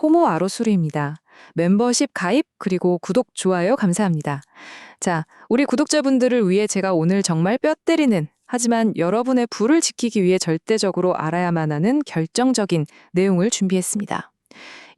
호모 아로수리입니다. 멤버십 가입 그리고 구독, 좋아요 감사합니다. 자, 우리 구독자분들을 위해 제가 오늘 정말 뼈 때리는 하지만 여러분의 부를 지키기 위해 절대적으로 알아야만 하는 결정적인 내용을 준비했습니다.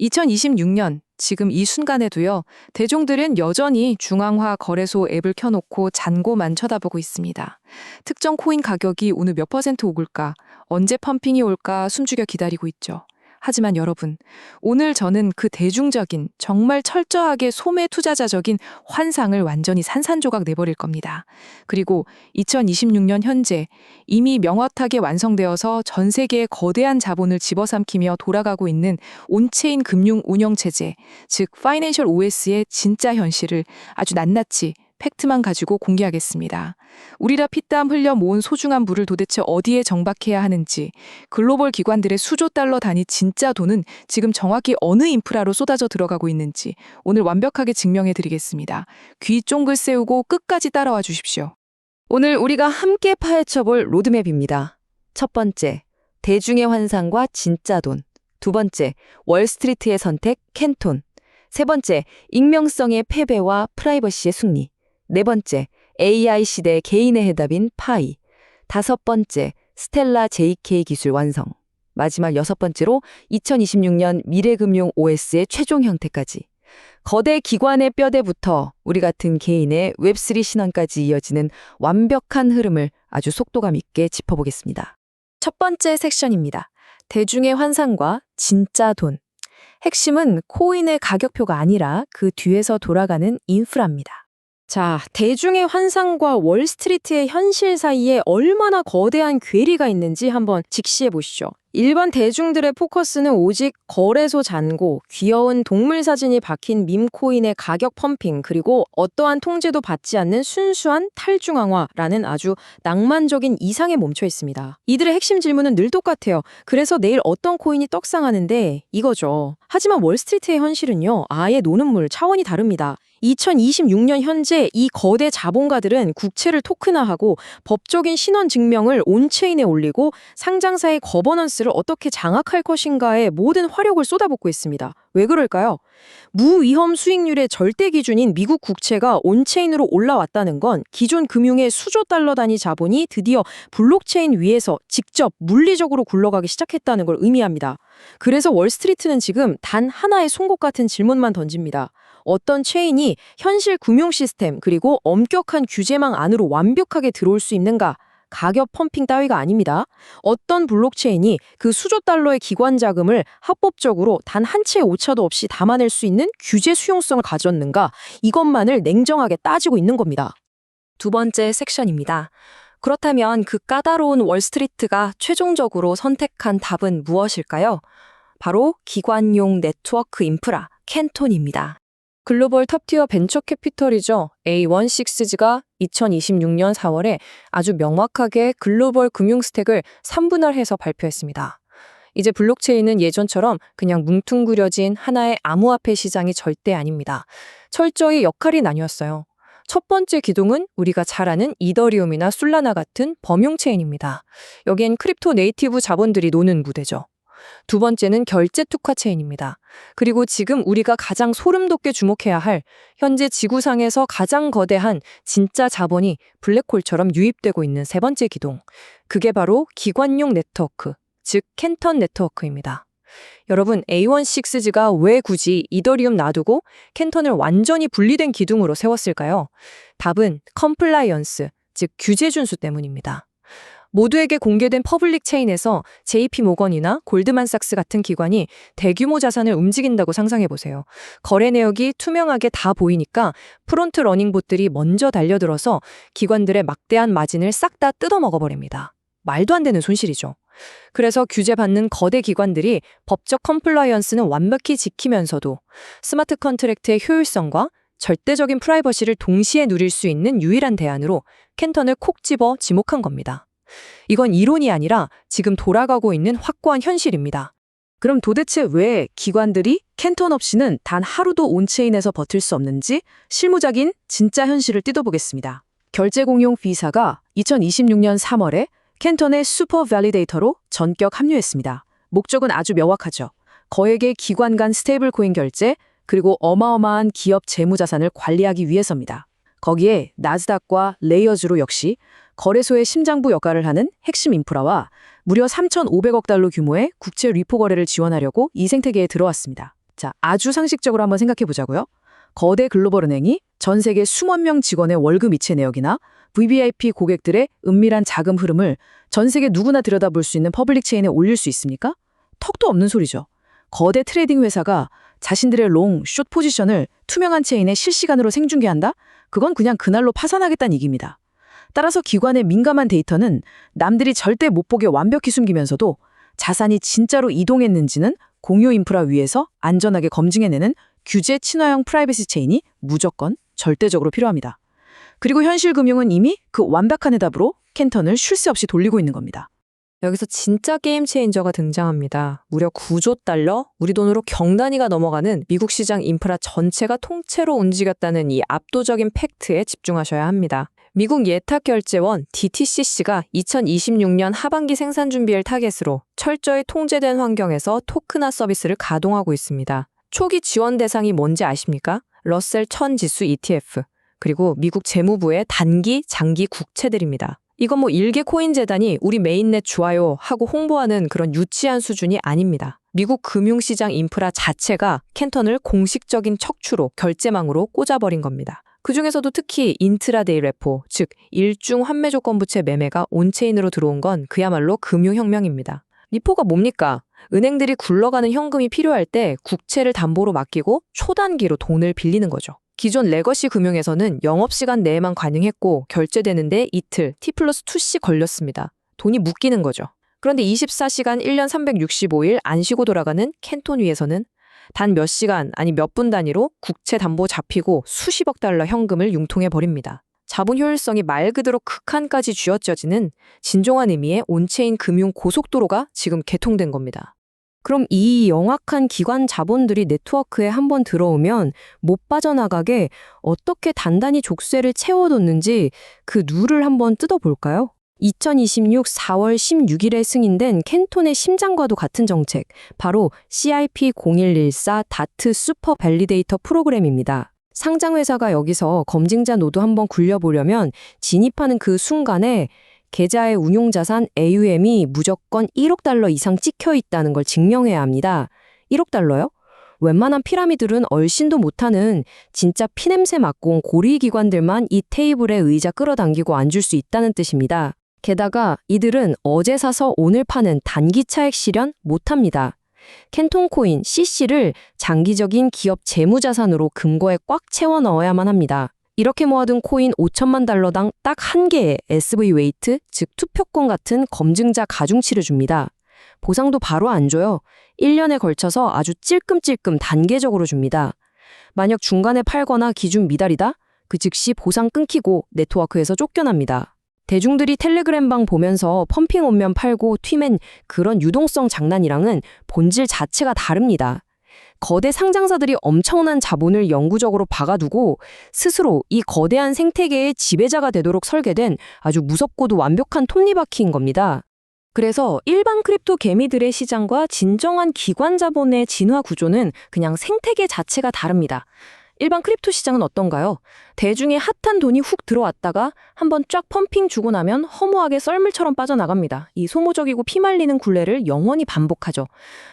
2026년 지금 이 순간에도요. 대중들은 여전히 중앙화 거래소 앱을 켜놓고 잔고만 쳐다보고 있습니다. 특정 코인 가격이 오늘 몇 퍼센트 오를까, 언제 펌핑이 올까 숨죽여 기다리고 있죠. 하지만 여러분, 오늘 저는 그 대중적인, 정말 철저하게 소매 투자자적인 환상을 완전히 산산조각 내버릴 겁니다. 그리고 2026년 현재 이미 명확하게 완성되어서 전 세계의 거대한 자본을 집어삼키며 돌아가고 있는 온체인 금융 운영체제, 즉 파이낸셜 OS의 진짜 현실을 아주 낱낱이 팩트만 가지고 공개하겠습니다. 우리라 피땀 흘려 모은 소중한 부를 도대체 어디에 정박해야 하는지, 글로벌 기관들의 수조 달러 단위 진짜 돈은 지금 정확히 어느 인프라로 쏟아져 들어가고 있는지 오늘 완벽하게 증명해 드리겠습니다. 귀 쫑글 세우고 끝까지 따라와 주십시오. 오늘 우리가 함께 파헤쳐볼 로드맵입니다. 첫 번째, 대중의 환상과 진짜 돈. 두 번째, 월스트리트의 선택, 캔톤. 세 번째, 익명성의 패배와 프라이버시의 승리. 네 번째, AI 시대 개인의 해답인 파이. 다섯 번째, 스텔라 JK 기술 완성. 마지막 여섯 번째로 2026년 미래금융 OS의 최종 형태까지. 거대 기관의 뼈대부터 우리 같은 개인의 웹3 신원까지 이어지는 완벽한 흐름을 아주 속도감 있게 짚어보겠습니다. 첫 번째 섹션입니다. 대중의 환상과 진짜 돈. 핵심은 코인의 가격표가 아니라 그 뒤에서 돌아가는 인프라입니다. 자, 대중의 환상과 월스트리트의 현실 사이에 얼마나 거대한 괴리가 있는지 한번 직시해 보시죠. 일반 대중들의 포커스는 오직 거래소 잔고, 귀여운 동물 사진이 박힌 밈코인의 가격 펌핑, 그리고 어떠한 통제도 받지 않는 순수한 탈중앙화라는 아주 낭만적인 이상에 멈춰 있습니다. 이들의 핵심 질문은 늘 똑같아요. 그래서 내일 어떤 코인이 떡상하는데 이거죠. 하지만 월스트리트의 현실은요, 아예 노는 물 차원이 다릅니다. 2026년 현재 이 거대 자본가들은 국채를 토큰화하고 법적인 신원 증명을 온체인에 올리고 상장사의 거버넌스를 어떻게 장악할 것인가에 모든 화력을 쏟아붓고 있습니다. 왜 그럴까요? 무위험 수익률의 절대 기준인 미국 국채가 온체인으로 올라왔다는 건 기존 금융의 수조 달러 단위 자본이 드디어 블록체인 위에서 직접 물리적으로 굴러가기 시작했다는 걸 의미합니다. 그래서 월스트리트는 지금 단 하나의 송곳 같은 질문만 던집니다. 어떤 체인이 현실 금융 시스템 그리고 엄격한 규제망 안으로 완벽하게 들어올 수 있는가? 가격 펌핑 따위가 아닙니다. 어떤 블록체인이 그 수조 달러의 기관 자금을 합법적으로 단 한 채의 오차도 없이 담아낼 수 있는 규제 수용성을 가졌는가? 이것만을 냉정하게 따지고 있는 겁니다. 두 번째 섹션입니다. 그렇다면 그 까다로운 월스트리트가 최종적으로 선택한 답은 무엇일까요? 바로 기관용 네트워크 인프라, 캔톤입니다. 글로벌 탑티어 벤처 캐피털이죠. A16G가 2026년 4월에 아주 명확하게 글로벌 금융 스택을 3분할해서 발표했습니다. 이제 블록체인은 예전처럼 그냥 뭉퉁구려진 하나의 암호화폐 시장이 절대 아닙니다. 철저히 역할이 나뉘었어요. 첫 번째 기둥은 우리가 잘 아는 이더리움이나 솔라나 같은 범용체인입니다. 여기엔 크립토 네이티브 자본들이 노는 무대죠. 두 번째는 결제 특화 체인입니다. 그리고 지금 우리가 가장 소름 돋게 주목해야 할 현재 지구상에서 가장 거대한 진짜 자본이 블랙홀처럼 유입되고 있는 세 번째 기둥. 그게 바로 기관용 네트워크, 즉 캔턴 네트워크입니다. 여러분, A16G가 왜 굳이 이더리움 놔두고 캔턴을 완전히 분리된 기둥으로 세웠을까요? 답은 컴플라이언스, 즉 규제 준수 때문입니다. 모두에게 공개된 퍼블릭 체인에서 JP모건이나 골드만삭스 같은 기관이 대규모 자산을 움직인다고 상상해보세요. 거래 내역이 투명하게 다 보이니까 프론트 러닝봇들이 먼저 달려들어서 기관들의 막대한 마진을 싹 다 뜯어먹어버립니다. 말도 안 되는 손실이죠. 그래서 규제받는 거대 기관들이 법적 컴플라이언스는 완벽히 지키면서도 스마트 컨트랙트의 효율성과 절대적인 프라이버시를 동시에 누릴 수 있는 유일한 대안으로 캔턴을 콕 집어 지목한 겁니다. 이건 이론이 아니라 지금 돌아가고 있는 확고한 현실입니다. 그럼 도대체 왜 기관들이 캔턴 없이는 단 하루도 온체인에서 버틸 수 없는지 실무적인 진짜 현실을 뜯어보겠습니다. 결제 공용 V사가 2026년 3월에 캔턴의 슈퍼 밸리데이터로 전격 합류했습니다. 목적은 아주 명확하죠. 거액의 기관 간 스테이블 코인 결제, 그리고 어마어마한 기업 재무자산을 관리하기 위해서입니다. 거기에 나스닥과 레이어즈로 역시 거래소의 심장부 역할을 하는 핵심 인프라와 무려 3,500억 달러 규모의 국제 리포 거래를 지원하려고 이 생태계에 들어왔습니다. 자, 아주 상식적으로 한번 생각해 보자고요. 거대 글로벌 은행이 전 세계 수만 명 직원의 월급 이체 내역이나 VVIP 고객들의 은밀한 자금 흐름을 전 세계 누구나 들여다볼 수 있는 퍼블릭 체인에 올릴 수 있습니까? 턱도 없는 소리죠. 거대 트레이딩 회사가 자신들의 롱, 숏 포지션을 투명한 체인에 실시간으로 생중계한다? 그건 그냥 그날로 파산하겠다는 얘기입니다. 따라서 기관의 민감한 데이터는 남들이 절대 못 보게 완벽히 숨기면서도 자산이 진짜로 이동했는지는 공유 인프라 위에서 안전하게 검증해내는 규제 친화형 프라이버시 체인이 무조건 절대적으로 필요합니다. 그리고 현실 금융은 이미 그 완벽한 해답으로 캔턴을 쉴 새 없이 돌리고 있는 겁니다. 여기서 진짜 게임 체인저가 등장합니다. 무려 9조 달러, 우리 돈으로 경단위가 넘어가는 미국 시장 인프라 전체가 통째로 움직였다는 이 압도적인 팩트에 집중하셔야 합니다. 미국 예탁결제원 DTCC가 2026년 하반기 생산 준비를 타겟으로 철저히 통제된 환경에서 토크나 서비스를 가동하고 있습니다. 초기 지원 대상이 뭔지 아십니까? 러셀 1000 지수 ETF, 그리고 미국 재무부의 단기, 장기 국채들입니다. 이건 뭐 일개 코인 재단이 우리 메인넷 좋아요 하고 홍보하는 그런 유치한 수준이 아닙니다. 미국 금융시장 인프라 자체가 캔턴을 공식적인 척추로 결제망으로 꽂아버린 겁니다. 그중에서도 특히 인트라데이 레포, 즉 일중 환매 조건 부채 매매가 온체인으로 들어온 건 그야말로 금융혁명입니다. 리포가 뭡니까? 은행들이 굴러가는 현금이 필요할 때 국채를 담보로 맡기고 초단기로 돈을 빌리는 거죠. 기존 레거시 금융에서는 영업시간 내에만 가능했고 결제되는데 이틀, T+2씩 걸렸습니다. 돈이 묶이는 거죠. 그런데 24시간 1년 365일 안 쉬고 돌아가는 캔톤 위에서는 단 몇 시간, 아니 몇 분 단위로 국채 담보 잡히고 수십억 달러 현금을 융통해 버립니다. 자본 효율성이 말 그대로 극한까지 쥐어짜지는 진정한 의미의 온체인 금융 고속도로가 지금 개통된 겁니다. 그럼 이 영악한 기관 자본들이 네트워크에 한번 들어오면 못 빠져나가게 어떻게 단단히 족쇄를 채워뒀는지 그 누를 한번 뜯어볼까요? 2026 4월 16일에 승인된 캔톤의 심장과도 같은 정책, 바로 CIP0114 다트 슈퍼 밸리데이터 프로그램입니다. 상장회사가 여기서 검증자 노드 한번 굴려보려면 진입하는 그 순간에 계좌의 운용자산 AUM이 무조건 1억 달러 이상 찍혀 있다는 걸 증명해야 합니다. 1억 달러요? 웬만한 피라미들은 얼씬도 못하는 진짜 피냄새 맡고 온 고리 기관들만 이 테이블에 의자 끌어당기고 앉을 수 있다는 뜻입니다. 게다가 이들은 어제 사서 오늘 파는 단기 차익 실현 못합니다. 캔톤 코인 CC를 장기적인 기업 재무자산으로 금고에 꽉 채워 넣어야만 합니다. 이렇게 모아둔 코인 5천만 달러당 딱 한 개의 SV 웨이트, 즉 투표권 같은 검증자 가중치를 줍니다. 보상도 바로 안 줘요. 1년에 걸쳐서 아주 찔끔찔끔 단계적으로 줍니다. 만약 중간에 팔거나 기준 미달이다? 그 즉시 보상 끊기고 네트워크에서 쫓겨납니다. 대중들이 텔레그램방 보면서 펌핑 온면 팔고 튀맨 그런 유동성 장난이랑은 본질 자체가 다릅니다. 거대 상장사들이 엄청난 자본을 영구적으로 박아두고 스스로 이 거대한 생태계의 지배자가 되도록 설계된 아주 무섭고도 완벽한 톱니바퀴인 겁니다. 그래서 일반 크립토 개미들의 시장과 진정한 기관 자본의 진화 구조는 그냥 생태계 자체가 다릅니다. 일반 크립토 시장은 어떤가요? 대중의 핫한 돈이 훅 들어왔다가 한번 쫙 펌핑 주고 나면 허무하게 썰물처럼 빠져나갑니다. 이 소모적이고 피말리는 굴레를 영원히 반복하죠.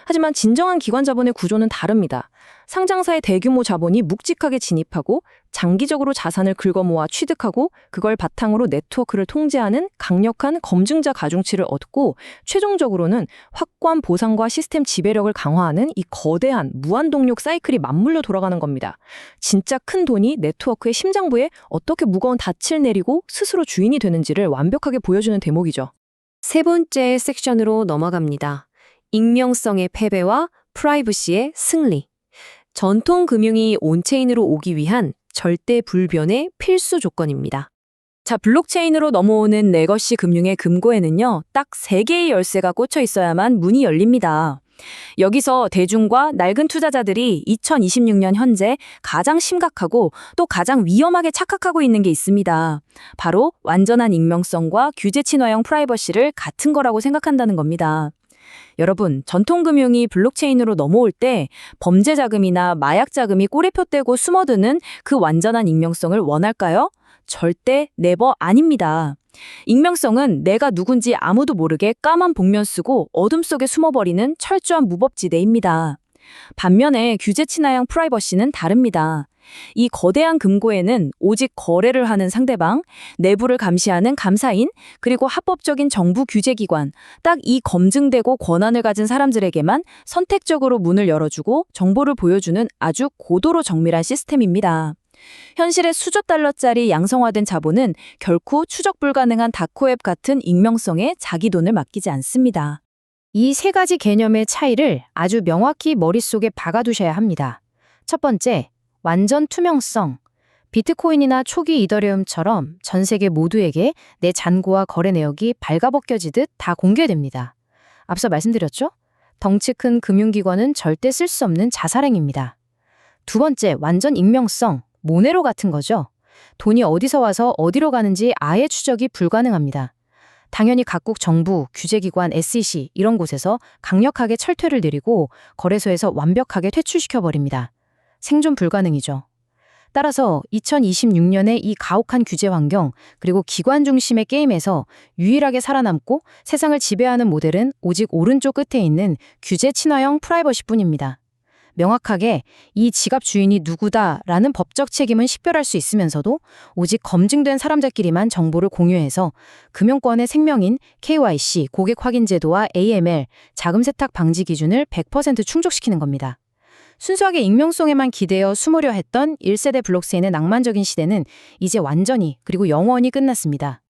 하지만 진정한 기관 자본의 구조는 다릅니다. 상장사의 대규모 자본이 묵직하게 진입하고 장기적으로 자산을 긁어모아 취득하고 그걸 바탕으로 네트워크를 통제하는 강력한 검증자 가중치를 얻고 최종적으로는 확고한 보상과 시스템 지배력을 강화하는 이 거대한 무한동력 사이클이 맞물려 돌아가는 겁니다. 진짜 큰 돈이 네트워크의 심장부에 어떻게 무거운 닻을 내리고 스스로 주인이 되는지를 완벽하게 보여주는 대목이죠. 세 번째 섹션으로 넘어갑니다. 익명성의 패배와 프라이버시의 승리. 전통 금융이 온체인으로 오기 위한 절대 불변의 필수 조건입니다. 자, 블록체인으로 넘어오는 레거시 금융의 금고에는요, 딱 3개의 열쇠가 꽂혀 있어야만 문이 열립니다. 여기서 대중과 낡은 투자자들이 2026년 현재 가장 심각하고 또 가장 위험하게 착각하고 있는 게 있습니다. 바로 완전한 익명성과 규제 친화형 프라이버시를 같은 거라고 생각한다는 겁니다. 여러분, 전통금융이 블록체인으로 넘어올 때 범죄 자금이나 마약 자금이 꼬리표 떼고 숨어드는 그 완전한 익명성을 원할까요? 절대 네버 아닙니다. 익명성은 내가 누군지 아무도 모르게 까만 복면 쓰고 어둠 속에 숨어버리는 철저한 무법지대입니다. 반면에 규제 친화형 프라이버시는 다릅니다. 이 거대한 금고에는 오직 거래를 하는 상대방, 내부를 감시하는 감사인, 그리고 합법적인 정부 규제기관, 딱 이 검증되고 권한을 가진 사람들에게만 선택적으로 문을 열어주고 정보를 보여주는 아주 고도로 정밀한 시스템입니다. 현실의 수조 달러짜리 양성화된 자본은 결코 추적 불가능한 다크웹 같은 익명성에 자기 돈을 맡기지 않습니다. 이 세 가지 개념의 차이를 아주 명확히 머릿속에 박아두셔야 합니다. 첫 번째, 완전 투명성. 비트코인이나 초기 이더리움처럼 전 세계 모두에게 내 잔고와 거래 내역이 발가벗겨지듯 다 공개됩니다. 앞서 말씀드렸죠? 덩치 큰 금융기관은 절대 쓸 수 없는 자살행위입니다. 두 번째, 완전 익명성. 모네로 같은 거죠. 돈이 어디서 와서 어디로 가는지 아예 추적이 불가능합니다. 당연히 각국 정부, 규제기관, SEC 이런 곳에서 강력하게 철퇴를 내리고 거래소에서 완벽하게 퇴출시켜버립니다. 생존 불가능이죠. 따라서 2026년에 이 가혹한 규제 환경 그리고 기관 중심의 게임에서 유일하게 살아남고 세상을 지배하는 모델은 오직 오른쪽 끝에 있는 규제 친화형 프라이버시뿐입니다. 명확하게 이 지갑 주인이 누구다라는 법적 책임은 식별할 수 있으면서도 오직 검증된 사람들끼리만 정보를 공유해서 금융권의 생명인 KYC, 고객 확인 제도와 AML, 자금 세탁 방지 기준을 100% 충족시키는 겁니다. 순수하게 익명성에만 기대어 숨으려 했던 1세대 블록체인의 낭만적인 시대는 이제 완전히 그리고 영원히 끝났습니다.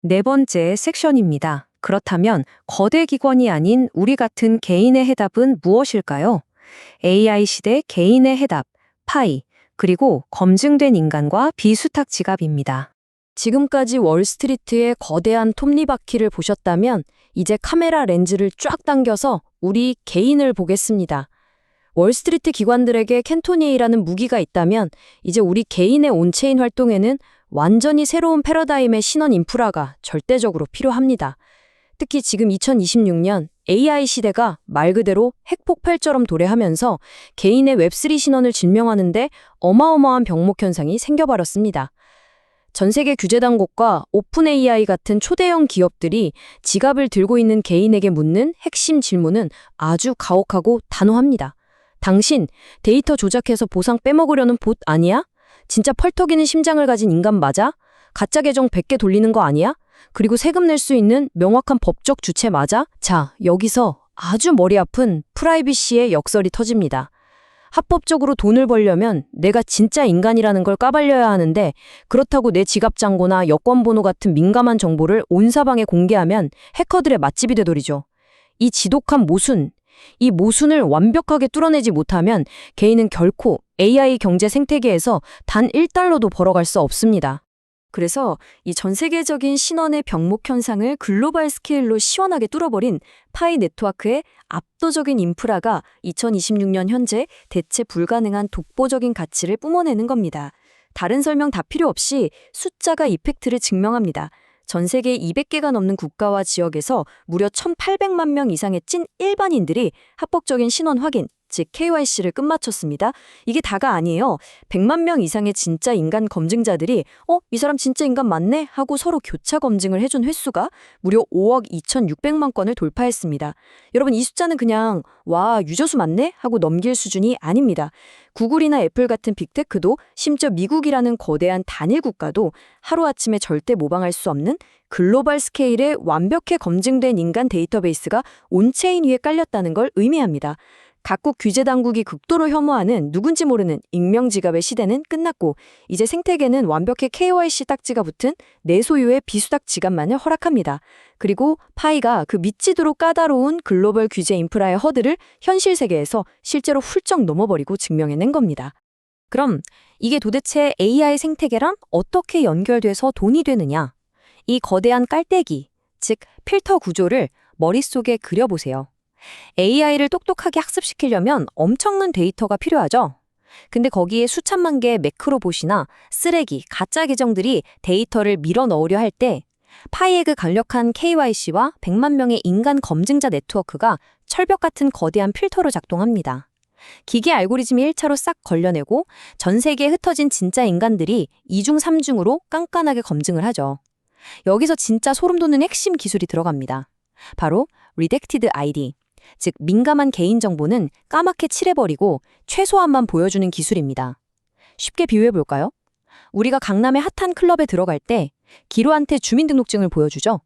네 번째 섹션입니다. 그렇다면 거대 기관이 아닌 우리 같은 개인의 해답은 무엇일까요? AI 시대 개인의 해답, 파이, 그리고 검증된 인간과 비수탁 지갑입니다. 지금까지 월스트리트의 거대한 톱니바퀴를 보셨다면 이제 카메라 렌즈를 쫙 당겨서 우리 개인을 보겠습니다. 월스트리트 기관들에게 캔토니라는 무기가 있다면 이제 우리 개인의 온체인 활동에는 완전히 새로운 패러다임의 신원 인프라가 절대적으로 필요합니다. 특히 지금 2026년 AI 시대가 말 그대로 핵폭발처럼 도래하면서 개인의 웹3 신원을 증명하는데 어마어마한 병목 현상이 생겨버렸습니다. 전 세계 규제 당국과 오픈 AI 같은 초대형 기업들이 지갑을 들고 있는 개인에게 묻는 핵심 질문은 아주 가혹하고 단호합니다. 당신 데이터 조작해서 보상 빼먹으려는 봇 아니야? 진짜 펄터기는 심장을 가진 인간 맞아? 가짜 계정 100개 돌리는 거 아니야? 그리고 세금 낼 수 있는 명확한 법적 주체 맞아? 자, 여기서 아주 머리 아픈 프라이빗시의 역설이 터집니다. 합법적으로 돈을 벌려면 내가 진짜 인간이라는 걸 까발려야 하는데 그렇다고 내 지갑 잔고나 여권 번호 같은 민감한 정보를 온 사방에 공개하면 해커들의 맛집이 되돌이죠. 이 지독한 모순, 이 모순을 완벽하게 뚫어내지 못하면 개인은 결코 AI 경제 생태계에서 단 1달러도 벌어갈 수 없습니다. 그래서 이 전 세계적인 신원의 병목 현상을 글로벌 스케일로 시원하게 뚫어버린 파이 네트워크의 압도적인 인프라가 2026년 현재 대체 불가능한 독보적인 가치를 뿜어내는 겁니다. 다른 설명 다 필요 없이 숫자가 이펙트를 증명합니다. 전 세계 200개가 넘는 국가와 지역에서 무려 1,800만 명 이상의 찐 일반인들이 합법적인 신원 확인, 즉 KYC를 끝마쳤습니다. 이게 다가 아니에요. 100만 명 이상의 진짜 인간 검증자들이 이 사람 진짜 인간 맞네? 하고 서로 교차 검증을 해준 횟수가 무려 5억 2,600만 건을 돌파했습니다. 여러분 이 숫자는 그냥 와 유저수 맞네? 하고 넘길 수준이 아닙니다. 구글이나 애플 같은 빅테크도 심지어 미국이라는 거대한 단일 국가도 하루아침에 절대 모방할 수 없는 글로벌 스케일의 완벽히 검증된 인간 데이터베이스가 온체인 위에 깔렸다는 걸 의미합니다. 각국 규제 당국이 극도로 혐오하는 누군지 모르는 익명 지갑의 시대는 끝났고 이제 생태계는 완벽히 KYC 딱지가 붙은 내 소유의 비수탁 지갑만을 허락합니다. 그리고 파이가 그 믿지도록 까다로운 글로벌 규제 인프라의 허들을 현실 세계에서 실제로 훌쩍 넘어버리고 증명해낸 겁니다. 그럼 이게 도대체 AI 생태계랑 어떻게 연결돼서 돈이 되느냐? 이 거대한 깔때기, 즉 필터 구조를 머릿속에 그려보세요. AI를 똑똑하게 학습시키려면 엄청난 데이터가 필요하죠. 근데 거기에 수천만 개의 매크로봇이나 쓰레기, 가짜 계정들이 데이터를 밀어 넣으려 할 때 파이의 그 강력한 KYC와 100만 명의 인간 검증자 네트워크가 철벽 같은 거대한 필터로 작동합니다. 기계 알고리즘이 1차로 싹 걸려내고 전 세계에 흩어진 진짜 인간들이 2중, 3중으로 깐깐하게 검증을 하죠. 여기서 진짜 소름 돋는 핵심 기술이 들어갑니다. 바로 Redacted ID, 즉 민감한 개인정보는 까맣게 칠해버리고 최소한만 보여주는 기술입니다. 쉽게 비유해볼까요? 우리가 강남의 핫한 클럽에 들어갈 때 기로한테 주민등록증을 보여주죠.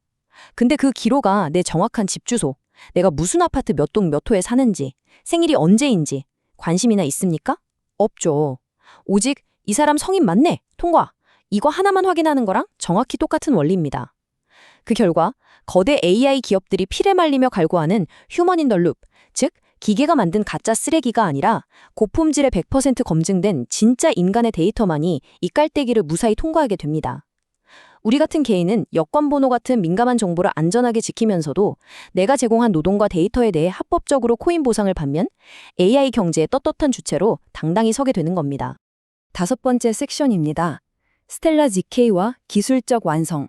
근데 그 기로가 내 정확한 집 주소, 내가 무슨 아파트 몇 동 몇 호에 사는지, 생일이 언제인지 관심이나 있습니까? 없죠. 오직 이 사람 성인 맞네, 통과. 이거 하나만 확인하는 거랑 정확히 똑같은 원리입니다. 그 결과 거대 AI 기업들이 피를 말리며 갈구하는 휴먼 인 더 룹, 즉 기계가 만든 가짜 쓰레기가 아니라 고품질의 100% 검증된 진짜 인간의 데이터만이 이 깔때기를 무사히 통과하게 됩니다. 우리 같은 개인은 여권번호 같은 민감한 정보를 안전하게 지키면서도 내가 제공한 노동과 데이터에 대해 합법적으로 코인 보상을 받면 AI 경제의 떳떳한 주체로 당당히 서게 되는 겁니다. 5번째 섹션입니다. 스텔라 ZK와 기술적 완성.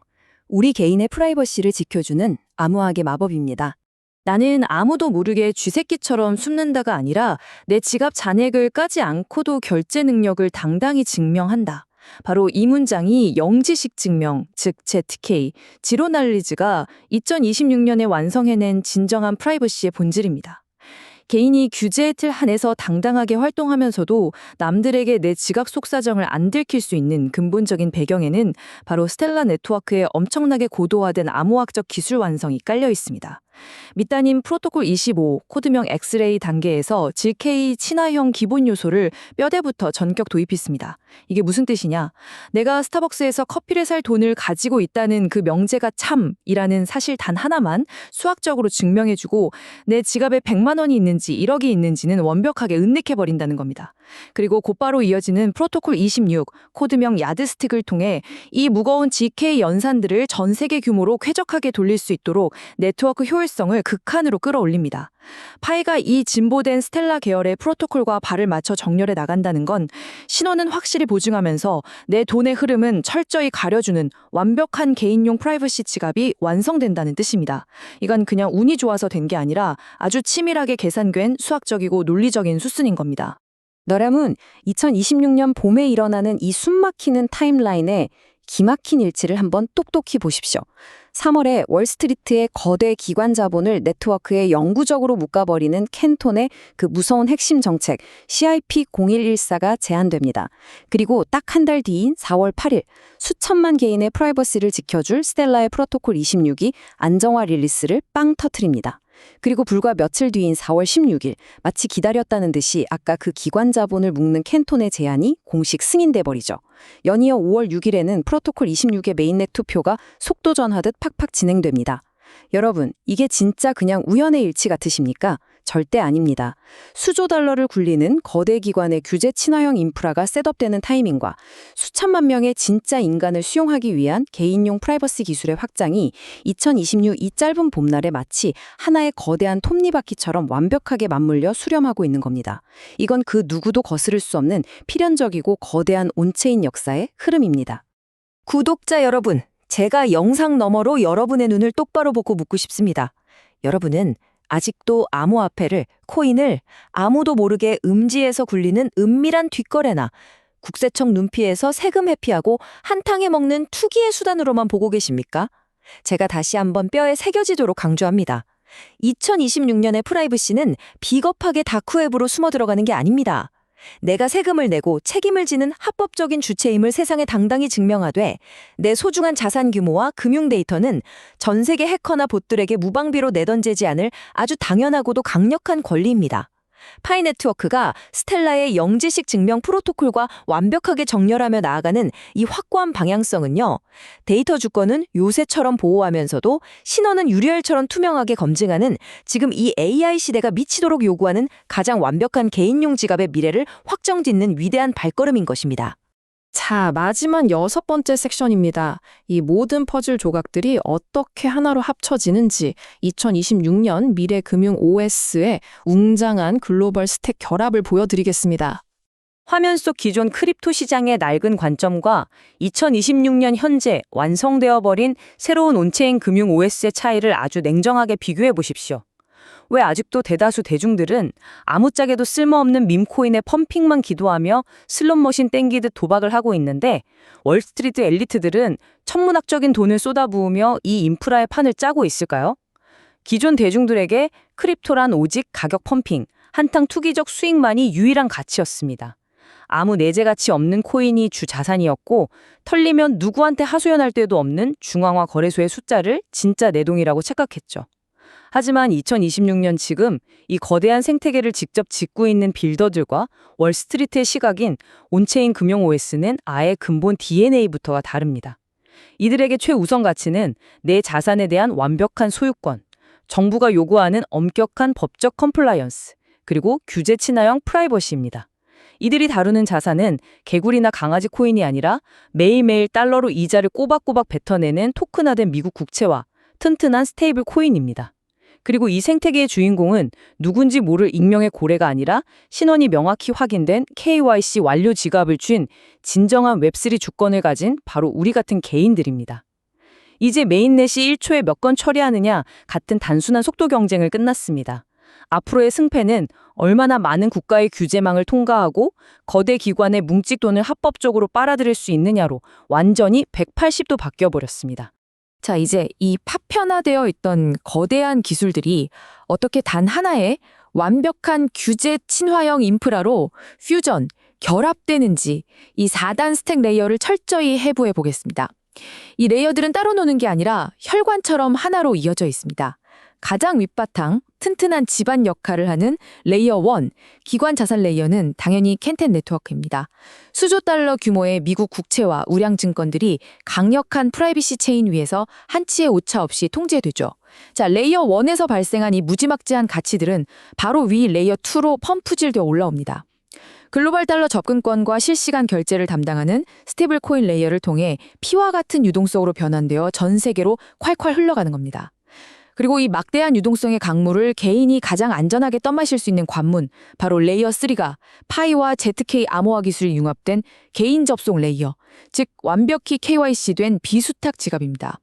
우리 개인의 프라이버시를 지켜주는 암호화의 마법입니다. 나는 아무도 모르게 쥐새끼처럼 숨는다가 아니라 내 지갑 잔액을 까지 않고도 결제 능력을 당당히 증명한다. 바로 이 문장이 영지식 증명, 즉 ZK, 지로 날리즈가 2026년에 완성해낸 진정한 프라이버시의 본질입니다. 개인이 규제의 틀 안에서 당당하게 활동하면서도 남들에게 내 지갑 속 사정을 안 들킬 수 있는 근본적인 배경에는 바로 스텔라 네트워크의 엄청나게 고도화된 암호학적 기술 완성이 깔려 있습니다. 밑단임 프로토콜 25, 코드명 엑스레이 단계에서 ZK 친화형 기본 요소를 뼈대부터 전격 도입했습니다. 이게 무슨 뜻이냐? 내가 스타벅스에서 커피를 살 돈을 가지고 있다는 그 명제가 참이라는 사실 단 하나만 수학적으로 증명해주고 내 지갑에 100만 원이 있는지 1억이 있는지는 완벽하게 은닉해버린다는 겁니다. 그리고 곧바로 이어지는 프로토콜 26, 코드명 야드스틱을 통해 이 무거운 GK 연산들을 전 세계 규모로 쾌적하게 돌릴 수 있도록 네트워크 효율성을 극한으로 끌어올립니다. 파이가 이 진보된 스텔라 계열의 프로토콜과 발을 맞춰 정렬해 나간다는 건 신호는 확실히 보증하면서 내 돈의 흐름은 철저히 가려주는 완벽한 개인용 프라이버시 지갑이 완성된다는 뜻입니다. 이건 그냥 운이 좋아서 된 게 아니라 아주 치밀하게 계산된 수학적이고 논리적인 수순인 겁니다. 너람은 2026년 봄에 일어나는 이 숨막히는 타임라인에 기막힌 일치를 한번 똑똑히 보십시오. 3월에 월스트리트의 거대 기관 자본을 네트워크에 영구적으로 묶어버리는 켄톤의 그 무서운 핵심 정책 CIP0114가 제안됩니다. 그리고 딱 한 달 뒤인 4월 8일 수천만 개인의 프라이버시를 지켜줄 스텔라의 프로토콜 26이 안정화 릴리스를 빵 터트립니다. 그리고 불과 며칠 뒤인 4월 16일 마치 기다렸다는 듯이 아까 그 기관 자본을 묶는 켄톤의 제안이 공식 승인돼 버리죠. 연이어 5월 6일에는 프로토콜 26의 메인넷 투표가 속도전하듯 팍팍 진행됩니다. 여러분, 이게 진짜 그냥 우연의 일치 같으십니까? 절대 아닙니다. 수조 달러를 굴리는 거대 기관의 규제 친화형 인프라가 셋업되는 타이밍과 수천만 명의 진짜 인간을 수용하기 위한 개인용 프라이버시 기술의 확장이 2026 이 짧은 봄날에 마치 하나의 거대한 톱니바퀴처럼 완벽하게 맞물려 수렴하고 있는 겁니다. 이건 그 누구도 거스를 수 없는 필연적이고 거대한 온체인 역사의 흐름입니다. 구독자 여러분, 제가 영상 너머로 여러분의 눈을 똑바로 보고 묻고 싶습니다. 여러분은 아직도 암호화폐를, 코인을 아무도 모르게 음지에서 굴리는 은밀한 뒷거래나 국세청 눈피해서 세금 회피하고 한탕에 먹는 투기의 수단으로만 보고 계십니까? 제가 다시 한번 뼈에 새겨지도록 강조합니다. 2026년의 프라이버시는 비겁하게 다크웹으로 숨어 들어가는 게 아닙니다. 내가 세금을 내고 책임을 지는 합법적인 주체임을 세상에 당당히 증명하되 내 소중한 자산 규모와 금융 데이터는 전 세계 해커나 봇들에게 무방비로 내던지지 않을 아주 당연하고도 강력한 권리입니다. 파이 네트워크가 스텔라의 영지식 증명 프로토콜과 완벽하게 정렬하며 나아가는 이 확고한 방향성은요. 데이터 주권은 요새처럼 보호하면서도 신원은 유리알처럼 투명하게 검증하는 지금 이 AI 시대가 미치도록 요구하는 가장 완벽한 개인용 지갑의 미래를 확정짓는 위대한 발걸음인 것입니다. 자, 마지막 6번째 섹션입니다. 이 모든 퍼즐 조각들이 어떻게 하나로 합쳐지는지 2026년 미래 금융 OS의 웅장한 글로벌 스택 결합을 보여드리겠습니다. 화면 속 기존 크립토 시장의 낡은 관점과 2026년 현재 완성되어 버린 새로운 온체인 금융 OS의 차이를 아주 냉정하게 비교해 보십시오. 왜 아직도 대다수 대중들은 아무짝에도 쓸모없는 밈코인의 펌핑만 기도하며 슬롯머신 땡기듯 도박을 하고 있는데 월스트리트 엘리트들은 천문학적인 돈을 쏟아부으며 이 인프라의 판을 짜고 있을까요? 기존 대중들에게 크립토란 오직 가격 펌핑, 한탕 투기적 수익만이 유일한 가치였습니다. 아무 내재 가치 없는 코인이 주 자산이었고 털리면 누구한테 하소연할 데도 없는 중앙화 거래소의 숫자를 진짜 내동이라고 착각했죠. 하지만 2026년 지금 이 거대한 생태계를 직접 짓고 있는 빌더들과 월스트리트의 시각인 온체인 금융 OS는 아예 근본 DNA부터가 다릅니다. 이들에게 최우선 가치는 내 자산에 대한 완벽한 소유권, 정부가 요구하는 엄격한 법적 컴플라이언스, 그리고 규제 친화형 프라이버시입니다. 이들이 다루는 자산은 개구리나 강아지 코인이 아니라 매일매일 달러로 이자를 꼬박꼬박 뱉어내는 토큰화된 미국 국채와 튼튼한 스테이블 코인입니다. 그리고 이 생태계의 주인공은 누군지 모를 익명의 고래가 아니라 신원이 명확히 확인된 KYC 완료 지갑을 쥔 진정한 웹3 주권을 가진 바로 우리 같은 개인들입니다. 이제 메인넷이 1초에 몇 건 처리하느냐 같은 단순한 속도 경쟁을 끝났습니다. 앞으로의 승패는 얼마나 많은 국가의 규제망을 통과하고 거대 기관의 뭉칫돈을 합법적으로 빨아들일 수 있느냐로 완전히 180도 바뀌어버렸습니다. 자, 이제 이 파편화되어 있던 거대한 기술들이 어떻게 단 하나의 완벽한 규제 친화형 인프라로 퓨전, 결합되는지 이 4단 스택 레이어를 철저히 해부해 보겠습니다. 이 레이어들은 따로 노는 게 아니라 혈관처럼 하나로 이어져 있습니다. 가장 윗바탕, 튼튼한 집안 역할을 하는 레이어 1, 기관 자산 레이어는 당연히 켄텐 네트워크입니다. 수조 달러 규모의 미국 국채와 우량 증권들이 강력한 프라이빗시 체인 위에서 한치의 오차 없이 통제되죠. 자, 레이어 1에서 발생한 이 무지막지한 가치들은 바로 위 레이어 2로 펌프질되어 올라옵니다. 글로벌 달러 접근권과 실시간 결제를 담당하는 스테이블 코인 레이어를 통해 피와 같은 유동성으로 변환되어 전 세계로 콸콸 흘러가는 겁니다. 그리고 이 막대한 유동성의 강물을 개인이 가장 안전하게 떠마실 수 있는 관문, 바로 레이어 3가 파이와 ZK 암호화 기술이 융합된 개인 접속 레이어, 즉 완벽히 KYC된 비수탁 지갑입니다.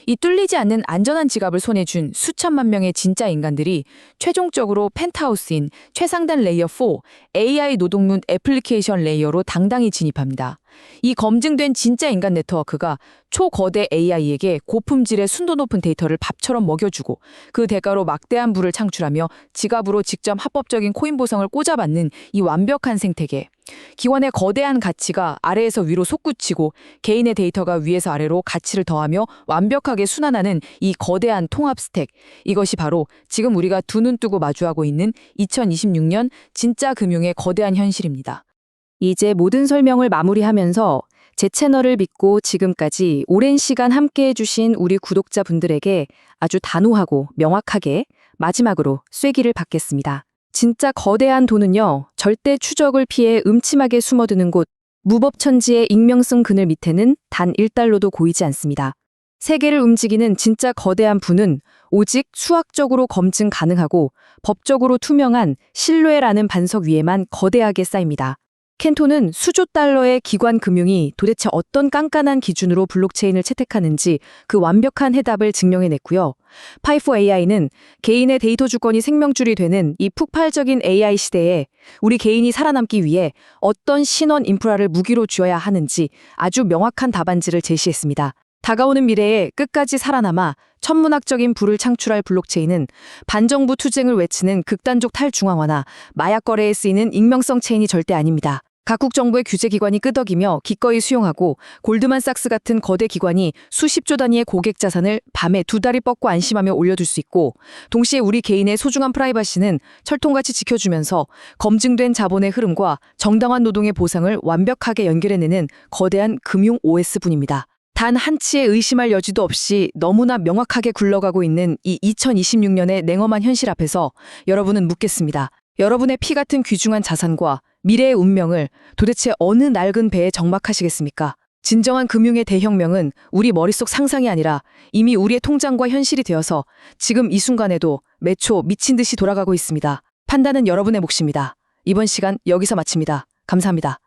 이 뚫리지 않는 안전한 지갑을 손에 쥔 수천만 명의 진짜 인간들이 최종적으로 펜트하우스인 최상단 레이어 4, AI 노동문 애플리케이션 레이어로 당당히 진입합니다. 이 검증된 진짜 인간 네트워크가 초거대 AI에게 고품질의 순도 높은 데이터를 밥처럼 먹여주고 그 대가로 막대한 부를 창출하며 지갑으로 직접 합법적인 코인 보상을 꽂아받는 이 완벽한 생태계. 기관의 거대한 가치가 아래에서 위로 솟구치고 개인의 데이터가 위에서 아래로 가치를 더하며 완벽하게 순환하는 이 거대한 통합 스택. 이것이 바로 지금 우리가 두 눈 뜨고 마주하고 있는 2026년 진짜 금융의 거대한 현실입니다. 이제 모든 설명을 마무리하면서 제 채널을 믿고 지금까지 오랜 시간 함께 해주신 우리 구독자분들에게 아주 단호하고 명확하게 마지막으로 쐐기를 받겠습니다. 진짜 거대한 돈은요, 절대 추적을 피해 음침하게 숨어드는 곳, 무법천지의 익명성 그늘 밑에는 단 1달러도 고이지 않습니다. 세계를 움직이는 진짜 거대한 부는 오직 수학적으로 검증 가능하고 법적으로 투명한 신뢰라는 반석 위에만 거대하게 쌓입니다. 켄토는 수조 달러의 기관 금융이 도대체 어떤 깐깐한 기준으로 블록체인을 채택하는지 그 완벽한 해답을 증명해냈고요. 파이4AI는 개인의 데이터 주권이 생명줄이 되는 이 폭발적인 AI 시대에 우리 개인이 살아남기 위해 어떤 신원 인프라를 무기로 쥐어야 하는지 아주 명확한 답안지를 제시했습니다. 다가오는 미래에 끝까지 살아남아 천문학적인 부를 창출할 블록체인은 반정부 투쟁을 외치는 극단적 탈중앙화나 마약 거래에 쓰이는 익명성 체인이 절대 아닙니다. 각국 정부의 규제기관이 끄덕이며 기꺼이 수용하고 골드만삭스 같은 거대 기관이 수십조 단위의 고객 자산을 밤에 두 다리 뻗고 안심하며 올려둘 수 있고, 동시에 우리 개인의 소중한 프라이버시는 철통같이 지켜주면서 검증된 자본의 흐름과 정당한 노동의 보상을 완벽하게 연결해내는 거대한 금융 OS분입니다. 단 한치의 의심할 여지도 없이 너무나 명확하게 굴러가고 있는 이 2026년의 냉엄한 현실 앞에서 여러분은 묻겠습니다. 여러분의 피 같은 귀중한 자산과 미래의 운명을 도대체 어느 낡은 배에 적막하시겠습니까? 진정한 금융의 대혁명은 우리 머릿속 상상이 아니라 이미 우리의 통장과 현실이 되어서 지금 이 순간에도 매초 미친 듯이 돌아가고 있습니다. 판단은 여러분의 몫입니다. 이번 시간 여기서 마칩니다. 감사합니다.